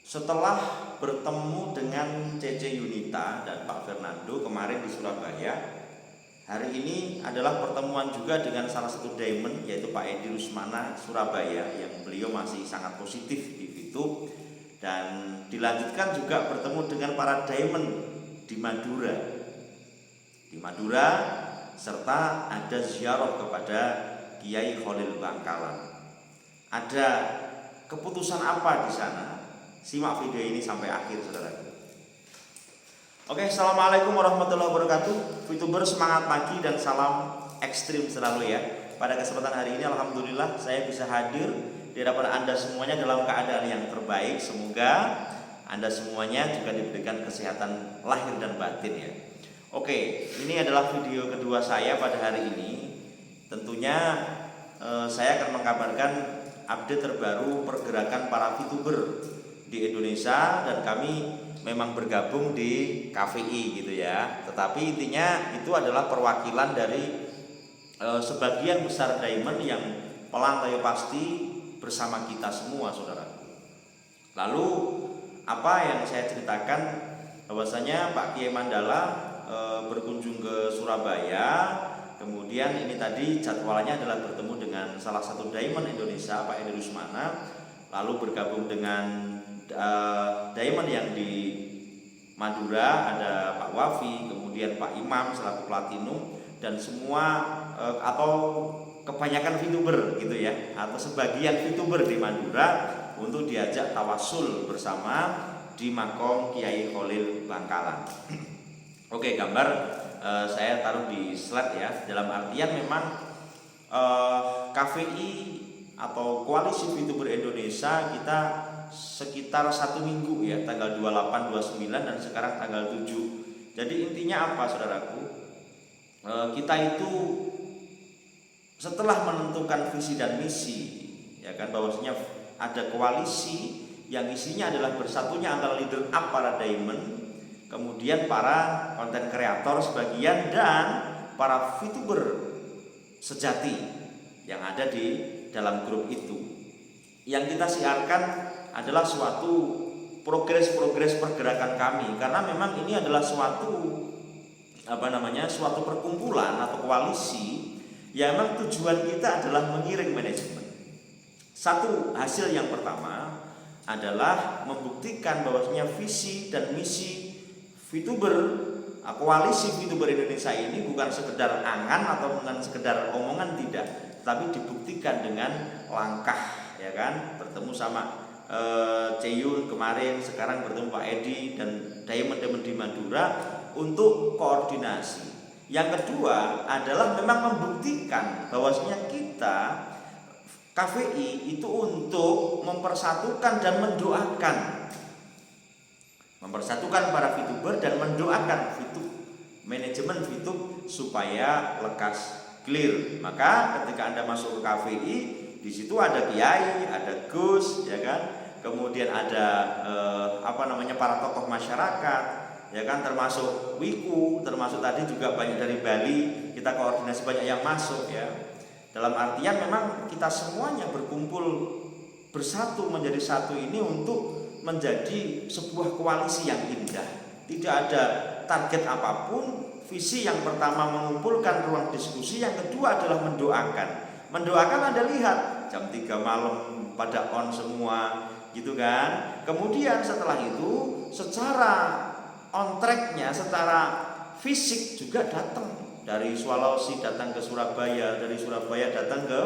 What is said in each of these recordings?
Setelah bertemu dengan Cece Yunita dan Pak Fernando kemarin di Surabaya, hari ini adalah pertemuan juga dengan salah satu diamond, yaitu Pak Edi Rusmana Surabaya, yang beliau masih sangat positif di Fitup. Dan dilanjutkan juga bertemu dengan para diamond di Madura, serta ada ziarah kepada Kiai Kholil Bangkalan. Ada keputusan apa di sana? Simak video ini sampai akhir, saudara. Oke, assalamualaikum warahmatullahi wabarakatuh. Fituber semangat pagi dan salam ekstrim selalu ya. Pada kesempatan hari ini alhamdulillah saya bisa hadir di hadapan Anda semuanya dalam keadaan yang terbaik. Semoga Anda semuanya juga diberikan kesehatan lahir dan batin ya. Oke, ini adalah video kedua saya pada hari ini. Tentunya saya akan mengabarkan update terbaru pergerakan para Fituber di Indonesia, dan kami memang bergabung di KVI gitu ya. Tetapi intinya itu adalah perwakilan dari sebagian besar diamond yang pelan tapi pasti bersama kita semua, saudara. Lalu apa yang saya ceritakan, bahwasanya Pak Kiai Mandala berkunjung ke Surabaya. Kemudian ini tadi jadwalnya adalah bertemu dengan salah satu diamond Indonesia, Pak Edi Rusmana, lalu bergabung dengan diamond yang di Madura, ada Pak Wafi, kemudian Pak Imam selaku platinum, dan semua atau kebanyakan Fituber gitu ya, atau sebagian Fituber di Madura untuk diajak tawasul bersama di makom Kiai Kholil Bangkalan. Oke, gambar saya taruh di slide ya. Dalam artian memang KVI atau Koalisi Fituber Indonesia kita sekitar 1 minggu ya, tanggal 28, 29 dan sekarang tanggal 7. Jadi intinya apa, saudaraku? Kita itu setelah menentukan visi dan misi ya kan, bahwasanya ada koalisi yang isinya adalah bersatunya antara leader up para diamond, kemudian para konten kreator sebagian, dan para Fituber sejati yang ada di dalam grup itu. Yang kita siarkan adalah suatu progres pergerakan kami, karena memang ini adalah suatu suatu perkumpulan atau koalisi yang memang tujuan kita adalah mengiring manajemen. Satu hasil yang pertama adalah membuktikan bahwasanya visi dan misi Fituber, koalisi Fituber Indonesia ini bukan sekedar angan atau bukan sekedar omongan, tidak, tapi dibuktikan dengan langkah ya kan, bertemu sama Ceyun kemarin, sekarang bertemu Pak Edi dan diamond di Madura untuk koordinasi. Yang kedua adalah memang membuktikan bahwasanya kita KVI itu untuk mempersatukan dan mendoakan para Fituber dan mendoakan Fitup, manajemen Fitup supaya lekas clear. Maka ketika Anda masuk ke KVI, di situ ada Kiai, ada Gus, ya kan. Kemudian ada para tokoh masyarakat, ya kan, termasuk Wiku, termasuk tadi juga banyak dari Bali. Kita koordinasi banyak yang masuk ya. Dalam artian memang kita semuanya berkumpul bersatu menjadi satu ini untuk menjadi sebuah koalisi yang indah. Tidak ada target apapun. Visi yang pertama mengumpulkan ruang diskusi, yang kedua adalah mendoakan. Mendoakan Anda lihat jam 3 malam pada on semua gitu kan. Kemudian setelah itu secara on tracknya, secara fisik juga datang. Dari Sulawesi datang ke Surabaya, dari Surabaya datang ke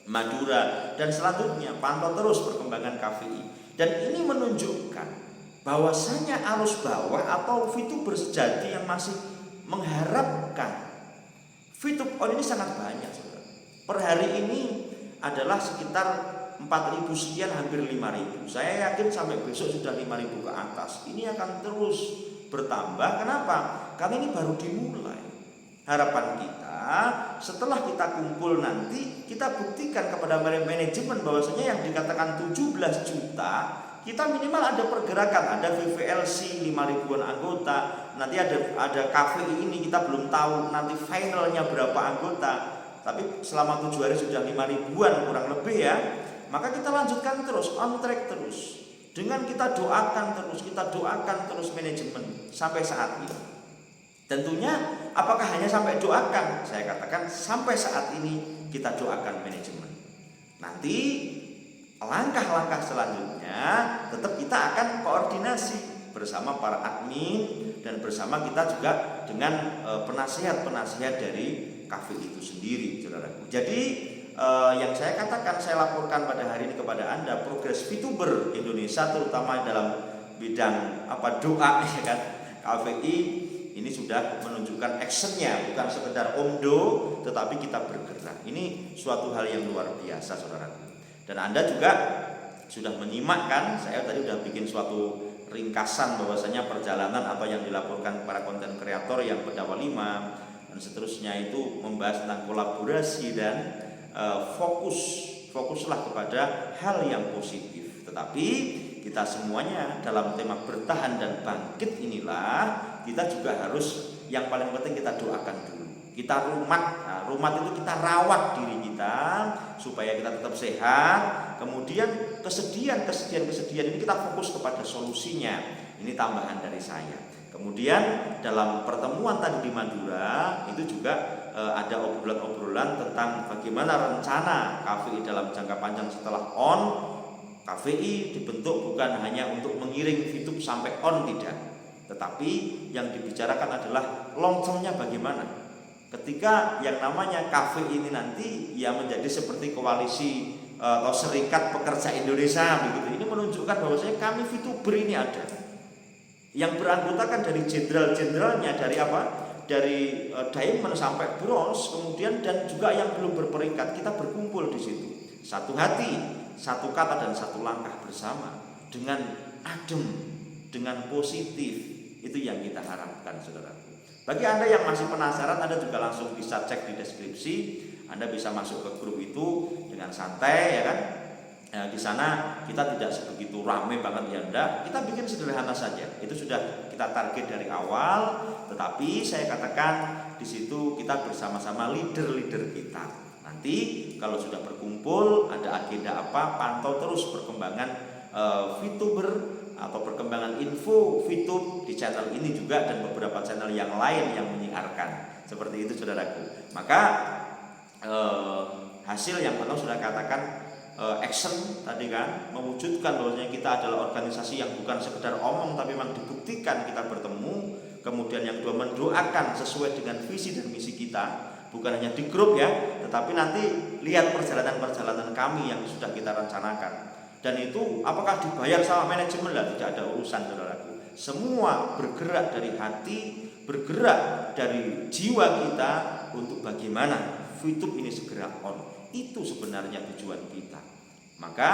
Madura, dan selanjutnya pantau terus perkembangan KVI. Dan ini menunjukkan bahwasanya arus bawah atau Fituber sejati yang masih mengharapkan Fitup on ini sangat banyak, saudara. Per hari ini adalah sekitar 4.000 sekian, hampir 5.000. Saya yakin sampai besok sudah 5.000 ke atas. Ini akan terus bertambah. Kenapa? Karena ini baru dimulai. Harapan kita setelah kita kumpul nanti, kita buktikan kepada manajemen bahwasanya yang dikatakan 17 juta, kita minimal ada pergerakan, ada VVLC 5.000-an anggota. Nanti ada KVI ini kita belum tahu nanti finalnya berapa anggota, tapi selama 7 hari sudah 5.000-an kurang lebih ya. Maka kita lanjutkan terus, on track terus. Dengan kita doakan terus manajemen sampai saat ini. Tentunya apakah hanya sampai doakan? Saya katakan sampai saat ini kita doakan manajemen. Nanti langkah-langkah selanjutnya tetap kita akan koordinasi bersama para admin dan bersama kita juga dengan penasihat-penasihat dari kafe itu sendiri, saudaraku. Jadi yang saya katakan, saya laporkan pada hari ini kepada Anda, progres VTuber Indonesia terutama dalam bidang doa ya kan, KVI ini sudah menunjukkan actionnya, bukan sekedar omdo, tetapi kita bergerak. Ini suatu hal yang luar biasa, saudaraku. Dan Anda juga sudah menyimak kan, saya tadi sudah bikin suatu ringkasan bahwasanya perjalanan apa yang dilaporkan para konten kreator yang berdakwah 5 dan seterusnya itu membahas tentang kolaborasi dan fokuslah kepada hal yang positif. Tetapi kita semuanya dalam tema bertahan dan bangkit inilah kita juga harus, yang paling penting kita doakan dulu. Kita rumat itu kita rawat diri kita supaya kita tetap sehat. Kemudian kesedihan ini kita fokus kepada solusinya. Ini tambahan dari saya. Kemudian dalam pertemuan tadi di Madura itu juga ada obrolan-obrolan tentang bagaimana rencana KVI dalam jangka panjang setelah on. KVI dibentuk bukan hanya untuk mengiring VTube sampai on, tidak, tetapi yang dibicarakan adalah long term-nya bagaimana. Ketika yang namanya KVI ini nanti ya menjadi seperti koalisi atau serikat pekerja Indonesia begitu. Ini menunjukkan bahwasanya kami VTuber ini ada yang beranggotakan dari jenderal-jenderalnya, dari dari diamond sampai bronze, kemudian dan juga yang belum berperingkat, kita berkumpul di situ. Satu hati, satu kata dan satu langkah bersama dengan adem, dengan positif. Itu yang kita harapkan, saudaraku. Bagi Anda yang masih penasaran, Anda juga langsung bisa cek di deskripsi. Anda bisa masuk ke grup itu dengan santai, ya kan? Di sana kita tidak sebegitu ramai banget ya, enggak. Kita bikin sederhana saja. Itu sudah kita target dari awal. Tetapi saya katakan di situ kita bersama-sama leader-leader kita. Nanti kalau sudah berkumpul, ada agenda apa, pantau terus perkembangan VTuber atau perkembangan info VTube di channel ini juga dan beberapa channel yang lain yang menyiarkan. Seperti itu, saudaraku. Maka hasil yang Bang sudah katakan, action tadi kan, mewujudkan bahwasanya kita adalah organisasi yang bukan sekedar omong tapi memang dibuktikan kita bertemu. Kemudian yang kedua, mendoakan sesuai dengan visi dan misi kita, bukan hanya di grup ya, tetapi nanti lihat perjalanan-perjalanan kami yang sudah kita rencanakan. Dan itu apakah dibayar sama manajemen? Lah, tidak ada urusan, saudaraku. Semua bergerak dari hati, bergerak dari jiwa kita untuk bagaimana VTube ini segera on. Itu sebenarnya tujuan kita. Maka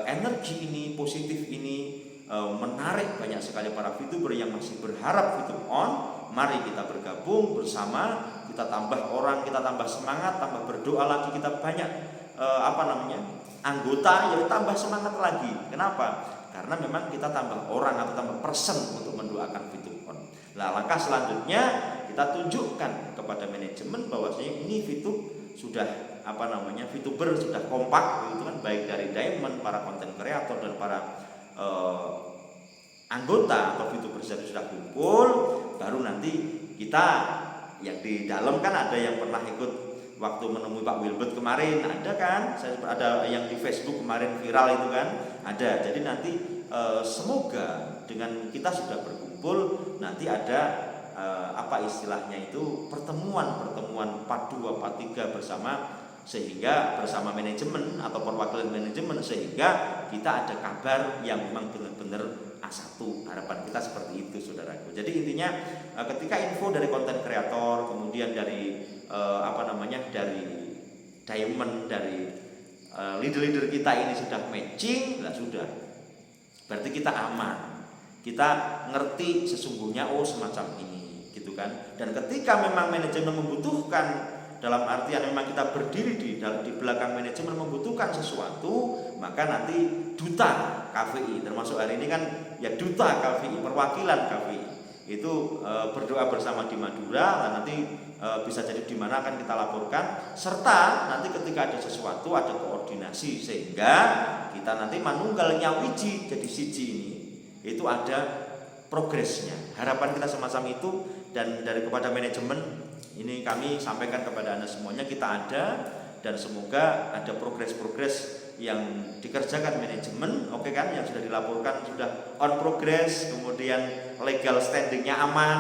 energi ini, positif ini menarik banyak sekali para VTuber yang masih berharap VTube on. Mari kita bergabung bersama, kita tambah orang, kita tambah semangat, tambah berdoa lagi, kita banyak anggota, ya tambah semangat lagi. Kenapa? Karena memang kita tambah orang atau tambah person untuk mendoakan VTube on. Nah, langkah selanjutnya kita tunjukkan kepada manajemen bahwasanya ini VTube sudah VTuber sudah kompak gitu kan, baik dari diamond, para konten kreator dan para anggota atau VTuber sudah kumpul. Baru nanti kita yang di dalam kan ada yang pernah ikut waktu menemui Pak Wilbert kemarin, ada kan, ada yang di Facebook kemarin viral itu kan, ada. Jadi nanti semoga dengan kita sudah berkumpul nanti ada istilahnya itu pertemuan part 2, part 3 bersama, sehingga bersama manajemen atau perwakilan manajemen, sehingga kita ada kabar yang memang benar-benar A1. Harapan kita seperti itu, saudaraku. Jadi intinya ketika info dari konten kreator, kemudian dari dari diamond, dari leader-leader kita ini sudah matching, lah sudah. Berarti kita aman. Kita ngerti sesungguhnya semacam ini, gitu kan. Dan ketika memang manajemen membutuhkan, dalam artian memang kita berdiri di belakang manajemen membutuhkan sesuatu, maka nanti duta KVI, termasuk hari ini kan ya duta KVI, perwakilan KVI, itu berdoa bersama di Madura, dan nanti bisa jadi di mana akan kita laporkan, serta nanti ketika ada sesuatu ada koordinasi sehingga kita nanti manunggal nyawiji jadi siji ini itu ada progresnya. Harapan kita semacam itu, dan dari kepada manajemen ini kami sampaikan kepada Anda semuanya, kita ada, dan semoga ada progres-progres yang dikerjakan manajemen, oke kan, yang sudah dilaporkan sudah on progress, kemudian legal standingnya aman,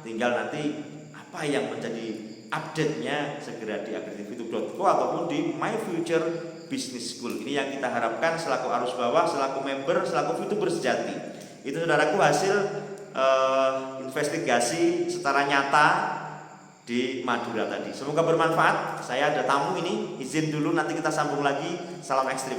tinggal nanti apa yang menjadi update-nya segera di agresivitu.co ataupun di My Future Business School. Ini yang kita harapkan selaku arus bawah, selaku member, selaku VTuber sejati. Itu saudaraku hasil investigasi secara nyata di Madura tadi. Semoga bermanfaat. Saya ada tamu ini, izin dulu, nanti kita sambung lagi. Salam ekstrim.